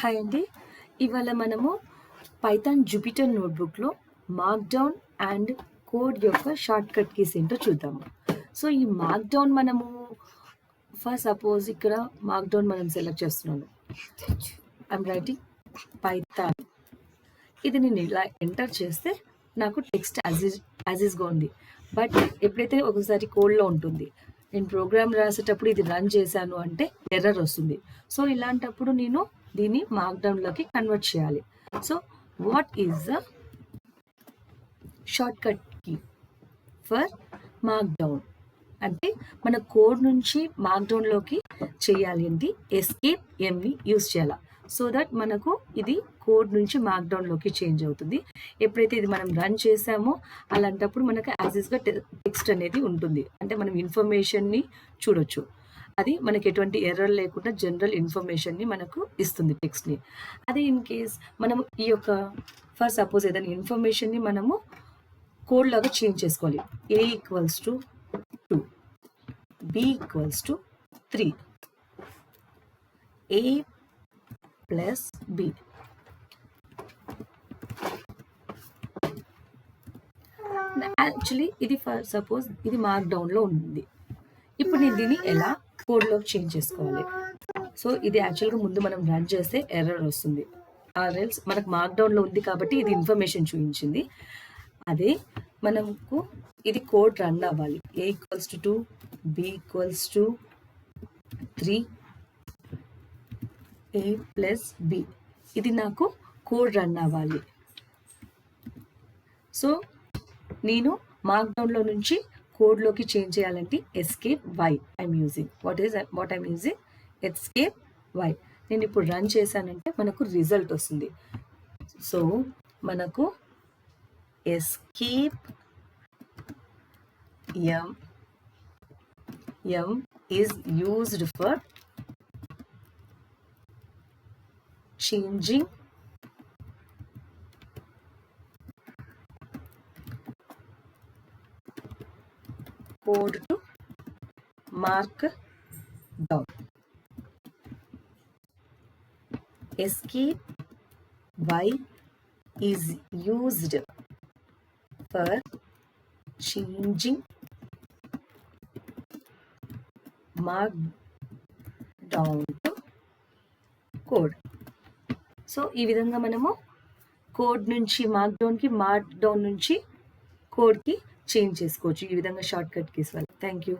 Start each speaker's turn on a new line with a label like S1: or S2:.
S1: Hi అండి. ఇవాళ మనము పైథాన్ జూపిటర్ నోట్బుక్లో మార్క్డౌన్ అండ్ కోడ్ యొక్క షార్ట్ కట్ కీస్ ఏంటో చూద్దాము. సో ఈ మార్క్డౌన్ మనము సపోజ్ ఇక్కడ మార్క్డౌన్ మనం సెలెక్ట్ చేస్తున్నాను. I'm writing Python. ఇది నేను ఇలా ఎంటర్ చేస్తే నాకు టెక్స్ట్ యాజిస్గా ఉంది. బట్ ఎప్పుడైతే ఒకసారి కోడ్లో ఉంటుంది, నేను ప్రోగ్రామ్ రాసేటప్పుడు ఇది రన్ చేశాను అంటే ఎర్రర్ వస్తుంది. సో ఇలాంటప్పుడు నేను దీన్ని మార్క్డౌన్లోకి కన్వర్ట్ చేయాలి. So what is the shortcut key for markdown అంటే మన కోడ్ నుంచి మార్క్డౌన్లోకి చేయాలి అంటే ఎస్కేప్ ఎంని యూస్ చేయాలి. సో దట్ మనకు ఇది కోడ్ నుంచి మార్క్డౌన్లోకి చేంజ్ అవుతుంది. ఎప్పుడైతే ఇది మనం రన్ చేసామో అలాంటప్పుడు మనకు యాజిస్గా టెక్స్ట్ అనేది ఉంటుంది. అంటే మనం ఇన్ఫర్మేషన్ని చూడొచ్చు. అది మనకి ఎటువంటి ఎర్రర్ లేకుండా జనరల్ ఇన్ఫర్మేషన్ని మనకు ఇస్తుంది టెక్స్ట్ని. అదే ఇన్ కేస్ మనం ఈ యొక్క సపోజ్ ఏదైనా ఇన్ఫర్మేషన్ని మనము కోడ్ లాగా చేంజ్ చేసుకోవాలి. A = 2, B = 3, A + B. Actually ఇది సపోజ్ ఇది మార్క్డౌన్లో ఉంది. ఇప్పుడు నేను దీన్ని ఎలా కోడ్లోకి చేంజ్ చేసుకోవాలి. సో ఇది యాక్చువల్గా ముందు మనం రన్ చేస్తే ఎర్రర్ వస్తుంది. ఆర్ఎల్స్ మనకు మార్క్డౌన్లో ఉంది కాబట్టి ఇది ఇన్ఫర్మేషన్ చూపించింది. అదే మనకు ఇది కోడ్ రన్ అవ్వాలి. A = 2, B = 3, A + B. ఇది నాకు కోడ్ రన్ అవ్వాలి. సో నేను మార్క్డౌన్లో నుంచి కోడ్లోకి చేంజ్ చేయాలంటే escape Y I'm using. What I'm using escape Y. నేను ఇప్పుడు రన్ చేశానంటే మనకు రిజల్ట్ వస్తుంది. సో మనకు escape M is used for changing code to markdown. Escape Y is used for changing markdown to code. So ఈ విధంగా మనము code నుంచి మార్క్డౌన్ నుంచి కోడ్కి చేంజ్ చేసుకోవచ్చు. ఈ విధంగా షార్ట్ కట్ కీస్ వల్ల. Thank you.